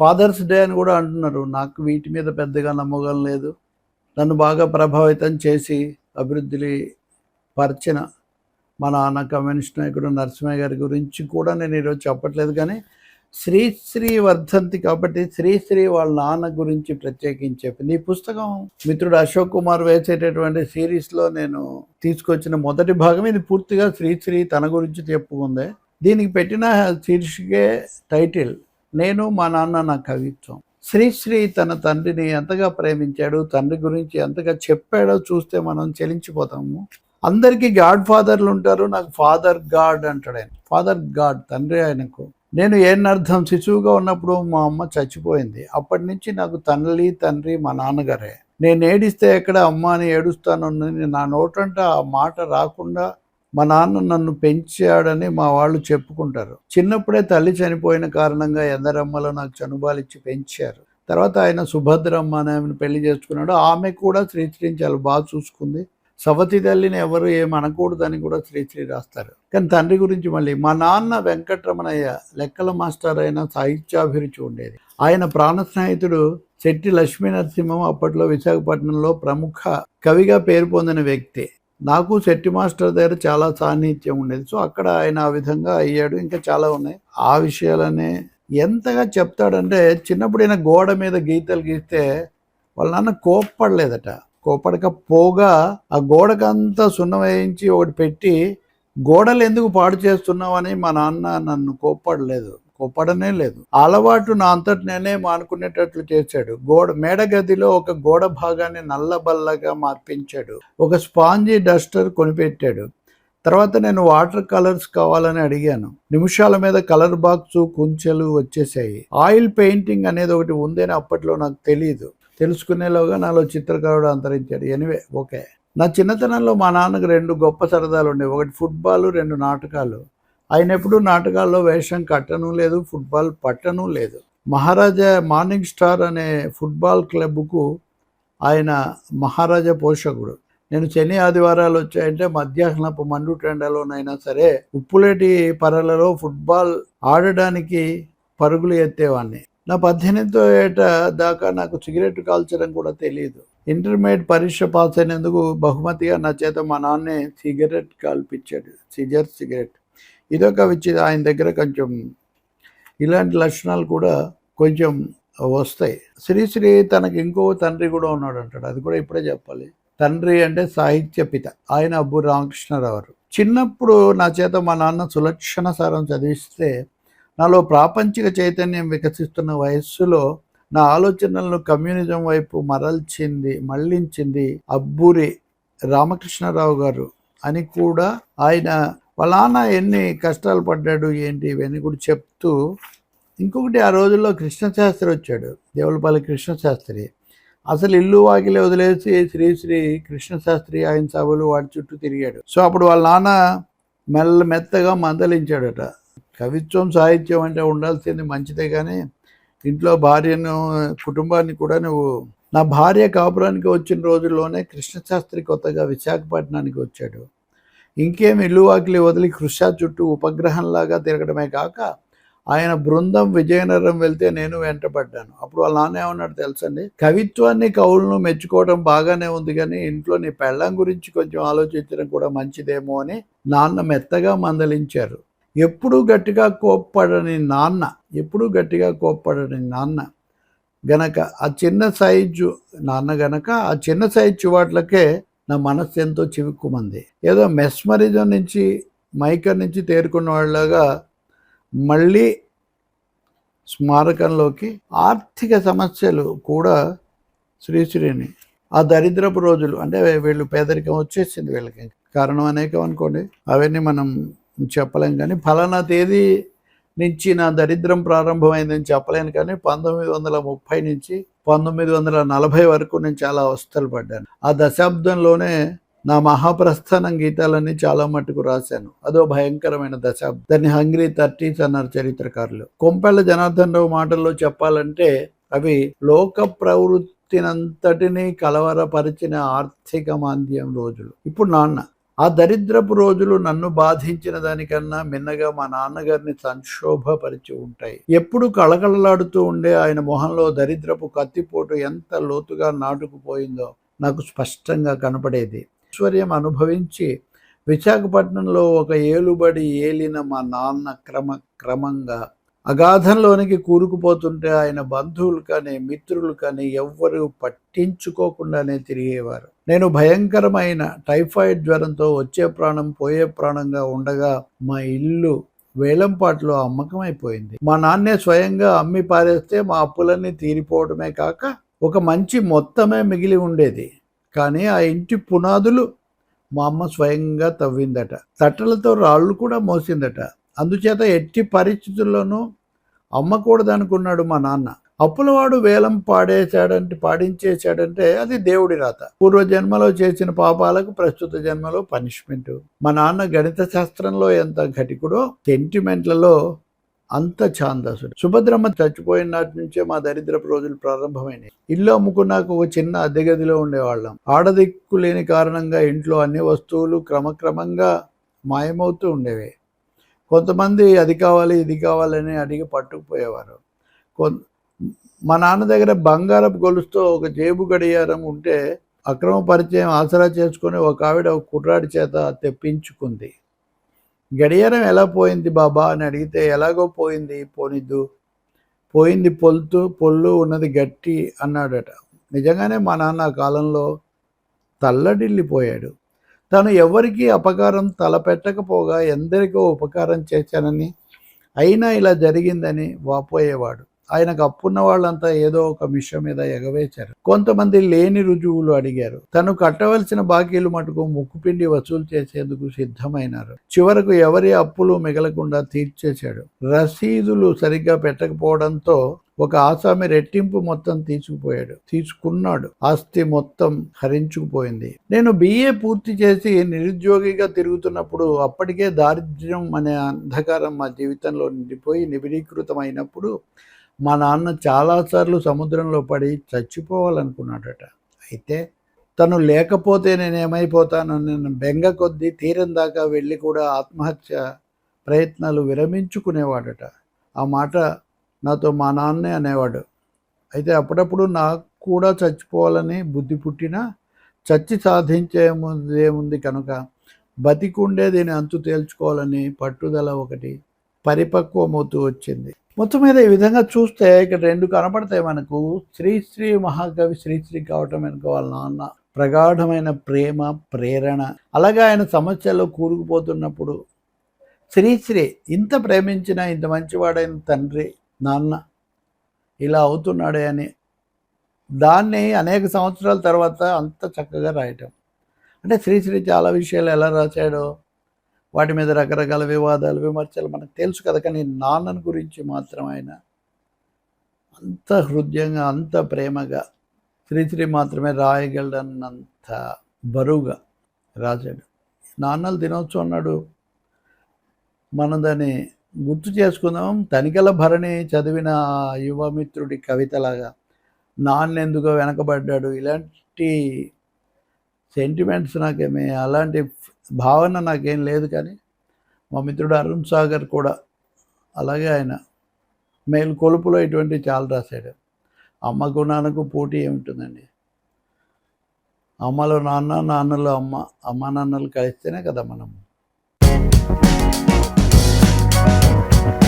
Fathers day అని కూడా అంటున్నారు. నాకు వీటి మీద పెద్దగా నమ్మకం లేదు. నన్ను బాగా ప్రభావితం చేసి అభివృద్ధి పరిచిన మా నాన్న కమ్యూనిస్ట్ నాయకుడు నరసింహయ్య గారి గురించి కూడా నేను ఈరోజు చెప్పట్లేదు. కానీ శ్రీశ్రీ వర్ధంతి కాబట్టి శ్రీశ్రీ వాళ్ళ నాన్న గురించి ప్రత్యేకించి చెప్పింది. ఈ పుస్తకం మిత్రుడు అశోక్ కుమార్ వేసేటటువంటి సిరీస్లో నేను తీసుకొచ్చిన మొదటి భాగం. ఇది పూర్తిగా శ్రీశ్రీ తన గురించి చెప్పుకుందే. దీనికి పెట్టిన శీర్షికే టైటిల్ నేను మా నాన్న నా కవిత్వం. శ్రీశ్రీ తన తండ్రిని ఎంతగా ప్రేమించాడు, తండ్రి గురించి ఎంతగా చెప్పాడో చూస్తే మనం చెలించిపోతాము. అందరికీ గాడ్ ఫాదర్లు ఉంటారు, నాకు ఫాదర్ గాడ్ అంటాడు ఆయన. ఫాదర్ గాడ్ తండ్రి ఆయనకు. నేను ఏనర్థం శిశువుగా ఉన్నప్పుడు మా అమ్మ చచ్చిపోయింది. అప్పటి నుంచి నాకు తండ్రి మా నాన్నగారే. నేను ఏడిస్తే ఎక్కడ అమ్మ అని ఏడుస్తాను, నా నోటంట ఆ మాట రాకుండా మా నాన్న నన్ను పెంచాడని మా వాళ్ళు చెప్పుకుంటారు. చిన్నప్పుడే తల్లి చనిపోయిన కారణంగా ఎందరమ్మలో నాకు చనుబాలిచ్చి పెంచారు. తర్వాత ఆయన సుభద్రమ్మ అని ఆమెను పెళ్లి చేసుకున్నాడు. ఆమె కూడా శ్రీశ్రీని చాలా బాగా చూసుకుంది. సవతి తల్లిని ఎవరు ఏమనకూడదని కూడా శ్రీశ్రీ రాస్తారు. కానీ తండ్రి గురించి మళ్ళీ మా నాన్న వెంకటరమణయ్య లెక్కల మాస్టర్ అయిన సాహిత్యాభిరుచి ఉండేది. ఆయన ప్రాణ స్నేహితుడు శెట్టి లక్ష్మీనరసింహం అప్పట్లో విశాఖపట్నంలో ప్రముఖ కవిగా పేరు పొందిన వ్యక్తి. నాకు శెట్టి మాస్టర్ దగ్గర చాలా సాన్నిహిత్యం ఉండేది. సో అక్కడ ఆయన ఆ విధంగా అయ్యాడు. ఇంకా చాలా ఉన్నాయి. ఆ విషయాలనే ఎంతగా చెప్తాడంటే, చిన్నప్పుడు ఆయన గోడ మీద గీతలు గీస్తే వాళ్ళ నాన్న కోప్పడలేదట. కోపడకపోగా ఆ గోడకంతా సున్నం వేయించి ఒకటి పెట్టి, గోడలు ఎందుకు పాడు చేస్తున్నావు అని మా నాన్న నన్ను కోప్పడనే లేదు. అలవాటు నా అంతటి నేనే మానుకునేటట్లు చేశాడు. మేడ గదిలో ఒక గోడ భాగాన్ని నల్లబల్లగా మార్పించాడు. ఒక స్పాంజీ డస్టర్ కొనిపెట్టాడు. తర్వాత నేను వాటర్ కలర్స్ కావాలని అడిగాను. నిమిషాల మీద కలర్ బాక్స్ కుంచెలు వచ్చేసాయి. ఆయిల్ పెయింటింగ్ అనేది ఒకటి ఉందని అప్పట్లో నాకు తెలియదు. తెలుసుకునేలోగా నాలో చిత్రకారుడు అంతరించాడు. Anyway okay. నా చిన్నతనంలో మా నాన్నకు 2 గొప్ప సరదాలు ఉండేవి. ఒకటి ఫుట్బాల్, 2 నాటకాలు. ఆయన ఎప్పుడు నాటకాల్లో వేషం కట్టను లేదు, ఫుట్బాల్ పట్టను లేదు. మహారాజా మార్నింగ్ స్టార్ అనే ఫుట్బాల్ క్లబ్కు ఆయన మహారాజా పోషకుడు. నేను శని ఆదివారాలు వచ్చాయంటే మధ్యాహ్నపు మండు టెండలోనైనా సరే ఉప్పులేటి పరలలో ఫుట్బాల్ ఆడడానికి పరుగులు ఎత్తేవాడిని. నా 18వ ఏట దాకా నాకు సిగరెట్ కాల్చడం కూడా తెలియదు. ఇంటర్మీడియట్ పరీక్ష పాస్ అయినందుకు బహుమతిగా నా చేత మా నాన్నే సిగరెట్ కాల్పించాడు. సిగరెట్ ఇదొక విచ్చిది. ఆయన దగ్గర కొంచెం ఇలాంటి లక్షణాలు కూడా కొంచెం వస్తాయి. శ్రీశ్రీ తనకి ఇంకో తండ్రి కూడా ఉన్నాడు అంటాడు. అది కూడా ఇప్పుడే చెప్పాలి. తండ్రి అంటే సాహిత్య పిత. ఆయన అబ్బు రామకృష్ణరావు. చిన్నప్పుడు నా చేత మా నాన్న సులక్షణ సారం చదివిస్తే నాలో ప్రాపంచిక చైతన్యం వికసిస్తున్న వయస్సులో నా ఆలోచనలను కమ్యూనిజం వైపు మళ్లించింది అబ్బూరి రామకృష్ణరావు గారు అని కూడా ఆయన వాళ్ళ నాన్న ఎన్ని కష్టాలు పడ్డాడు ఏంటి ఇవన్నీ కూడా చెప్తూ, ఇంకొకటి ఆ రోజుల్లో కృష్ణశాస్త్రి వచ్చాడు. దేవులపల్లి కృష్ణశాస్త్రి అసలు ఇల్లు వాకిలి వదిలేసి శ్రీశ్రీ కృష్ణశాస్త్రి ఆయన సభలు వాటి చుట్టూ తిరిగాడు. సో అప్పుడు వాళ్ళ నాన్న మెత్తగా మందలించాడట. కవిత్వం సాహిత్యం అంటే ఉండాల్సింది మంచిదే, కానీ ఇంట్లో భార్యను కుటుంబాన్ని కూడా నువ్వు. నా భార్య కాపురానికి వచ్చిన రోజుల్లోనే కృష్ణశాస్త్రి కొత్తగా విశాఖపట్నానికి వచ్చాడు. ఇంకేం ఇల్లు వాకిలి వదిలి కృషా చుట్టూ ఉపగ్రహంలాగా తిరగడమే కాక ఆయన బృందం విజయనగరం వెళ్తే నేను వెంటపడ్డాను. అప్పుడు వాళ్ళ నాన్న ఏమన్నాడు తెలుసండి, కవిత్వాన్ని కవులను మెచ్చుకోవడం బాగానే ఉంది, కానీ ఇంట్లో నీ పెళ్ళం గురించి కొంచెం ఆలోచించడం కూడా మంచిదేమో అని నాన్న మెత్తగా మందలించారు. ఎప్పుడూ గట్టిగా కోప్పడని నాన్న గనక ఆ చిన్న సైజు వాట్లకే నా మనస్సు ఎంతో చివుక్కుమంది. ఏదో మెస్మరిజం నుంచి మైకర్ నుంచి తేరుకున్న వాళ్ళగా మళ్ళీ స్మారకంలోకి. ఆర్థిక సమస్యలు కూడా శ్రీశ్రీని ఆ దరిద్రపు రోజులు, అంటే వీళ్ళు పేదరికం వచ్చేసింది వీళ్ళకి, కారణం అనేకం అనుకోండి, అవన్నీ మనం చెప్పలేం. కానీ ఫలానా తేదీ నుంచి నా దరిద్రం ప్రారంభమైందని చెప్పలేను, కానీ 1930 నుంచి 1940 వరకు నేను చాలా అవస్థలు పడ్డాను. ఆ దశాబ్దంలోనే నా మహాప్రస్థానం గీతాలన్నీ చాలా మట్టుకు రాశాను. అదో భయంకరమైన దశాబ్దం. దాన్ని హంగ్రీ 30s అన్నారు చరిత్రకారులు. కొంపెళ్ల జనార్దన్ రావు మాటల్లో చెప్పాలంటే అవి లోక ప్రవృత్తినంతటినీ కలవరపరిచిన ఆర్థిక మాంద్యం రోజులు. ఇప్పుడు నాన్న ఆ దరిద్రపు రోజులు నన్ను బాధించిన దానికన్నా మిన్నగా మా నాన్నగారిని సంక్షోభపరిచి ఉంటాయి. ఎప్పుడు కళకళలాడుతూ ఉండే ఆయన మొహంలో దరిద్రపు కత్తిపోటు ఎంత లోతుగా నాటుకుపోయిందో నాకు స్పష్టంగా కనపడేది. ఐశ్వర్యం అనుభవించి విశాఖపట్నంలో ఒక ఏలుబడి ఏలిన మా నాన్న క్రమంగా అగాధంలోనికి కూరుకుపోతుంటే ఆయన బంధువులు కానీ మిత్రులు కానీ ఎవ్వరూ పట్టించుకోకుండానే తిరిగేవారు. నేను భయంకరమైన టైఫాయిడ్ జ్వరంతో వచ్చే ప్రాణం పోయే ప్రాణంగా ఉండగా మా ఇల్లు వేలంపాట్లో అమ్మకమైపోయింది. మా నాన్నే స్వయంగా అమ్మి పారేస్తే మా అప్పులన్నీ తీరిపోవడమే కాక ఒక మంచి మొత్తమే మిగిలి ఉండేది. కానీ ఆ ఇంటి పునాదులు మా అమ్మ స్వయంగా తవ్విందట. తట్టలతో రాళ్ళు కూడా మోసిందట. అందుచేత ఎట్టి పరిస్థితుల్లోనూ అమ్మకూడదనుకున్నాడు మా నాన్న. అప్పులవాడు వేలం పాడించేశాడంటే అది దేవుడి రాత. పూర్వజన్మలో చేసిన పాపాలకు ప్రస్తుత జన్మలో పనిష్మెంట్. మా నాన్న గణిత శాస్త్రంలో ఎంత ఘటికుడో సెంటిమెంట్లలో అంత ఛాందసుడు. సుభద్రమ్మ చచ్చిపోయిన నాటి నుంచే మా దరిద్రపు రోజులు ప్రారంభమైనాయి. ఇల్లు అమ్ముకున్నాక ఒక చిన్న అద్దె గదిలో ఉండేవాళ్ళం. ఆడదిక్కు లేని కారణంగా ఇంట్లో అన్ని వస్తువులు క్రమక్రమంగా మాయమవుతూ ఉండేవి. కొంతమంది అది కావాలి ఇది కావాలని అడిగి పట్టుకుపోయేవారు. మా నాన్న దగ్గర బంగారపు గొలుసుతో ఒక జేబు గడియారం ఉంటే అక్రమ పరిచయం ఆసరా చేసుకుని ఒక ఆవిడ ఒక కుర్రాడి చేత తెప్పించుకుంది. గడియారం ఎలా పోయింది బాబా అని అడిగితే ఎలాగో పోయింది, పోయింది పొల్లు ఉన్నది గట్టి అన్నాడట. నిజంగానే మా నాన్న ఆ కాలంలో తల్లడిల్లిపోయాడు. తాను ఎవరికీ అపకారం తలపెట్టకపోగా ఎందరికో ఉపకారం చేశానని, అయినా ఇలా జరిగిందని వాపోయేవాడు. ఆయనకు అప్పున్న వాళ్ళంతా ఏదో ఒక విషయం మీద ఎగవేశారు. కొంతమంది లేని రుజువులు అడిగారు. తను కట్టవలసిన బాకీలు మటుకు ముక్కుపిండి వసూలు చేసేందుకు సిద్ధమైనారు. చివరకు ఎవరి అప్పులు మిగలకుండా తీర్చేశాడు. రసీదులు సరిగ్గా పెట్టకపోవడంతో ఒక ఆసామి రెట్టింపు మొత్తం తీసుకున్నాడు. ఆస్తి మొత్తం హరించుకుపోయింది. నేను BA పూర్తి చేసి నిరుద్యోగిగా తిరుగుతున్నప్పుడు అప్పటికే దారిద్ర్యం అనే అంధకారం మా జీవితంలో నిండిపోయి నిబిడీకృతమైనప్పుడు మా నాన్న చాలాసార్లు సముద్రంలో పడి చచ్చిపోవాలనుకున్నాడట. అయితే తను లేకపోతే నేనేమైపోతానన్న బెంగ కొద్దీ తీరం దాకా వెళ్ళి కూడా ఆత్మహత్య ప్రయత్నాలు విరమించుకునేవాడట. ఆ మాట నాతో మా నాన్నే అనేవాడు. అయితే అప్పుడప్పుడు నాకు కూడా చచ్చిపోవాలని బుద్ధి పుట్టినా చచ్చి సాధించేముంది కనుక బతికుండే దీని అంతు తేల్చుకోవాలని పట్టుదల ఒకటి పరిపక్వమవుతూ వచ్చింది. మొత్తం మీద ఈ విధంగా చూస్తే ఇక్కడ రెండు కనపడతాయి మనకు. శ్రీశ్రీ మహాకవి శ్రీశ్రీ కావటం వెనుక వాళ్ళ నాన్న ప్రగాఢమైన ప్రేమ, ప్రేరణ. అలాగే ఆయన సమస్యలో కూరుకుపోతున్నప్పుడు శ్రీశ్రీ ఇంత ప్రేమించిన ఇంత మంచివాడైన తండ్రి నాన్న ఇలా అవుతున్నాడే అని దాన్ని అనేక సంవత్సరాల తర్వాత అంత చక్కగా రాయటం. అంటే శ్రీశ్రీ చాలా విషయాలు ఎలా రాశాడో వాటి మీద రకరకాల వివాదాలు విమర్శలు మనకు తెలుసు కదా. కానీ నాన్నని గురించి మాత్రం ఆయన అంత హృదయంగా అంత ప్రేమగా శ్రీశ్రీ మాత్రమే రాయగలడన్నంత బరువుగా రాశాడు. నాన్నల దినోత్సవం నాడు మనం దాన్ని గుర్తు చేసుకుందాం. తనికెల భరణి చదివిన యువమిత్రుడి కవితలాగా నాన్నెందుకో వెనకబడ్డాడు, ఇలాంటి సెంటిమెంట్స్ నాకేమీ అలాంటి భావన నాకేం లేదు. కానీ మా మిత్రుడు అరుణ్ సాగర్ కూడా అలాగే ఆయన మేలుకొలుపులో ఇటువంటివి చాలా రాశాడు. అమ్మకు నాన్నకు పోటీ ఏముంటుందండి? అమ్మలో నాన్న, నాన్నలో అమ్మ, అమ్మ నాన్నలు కలిస్తేనే కదా మనం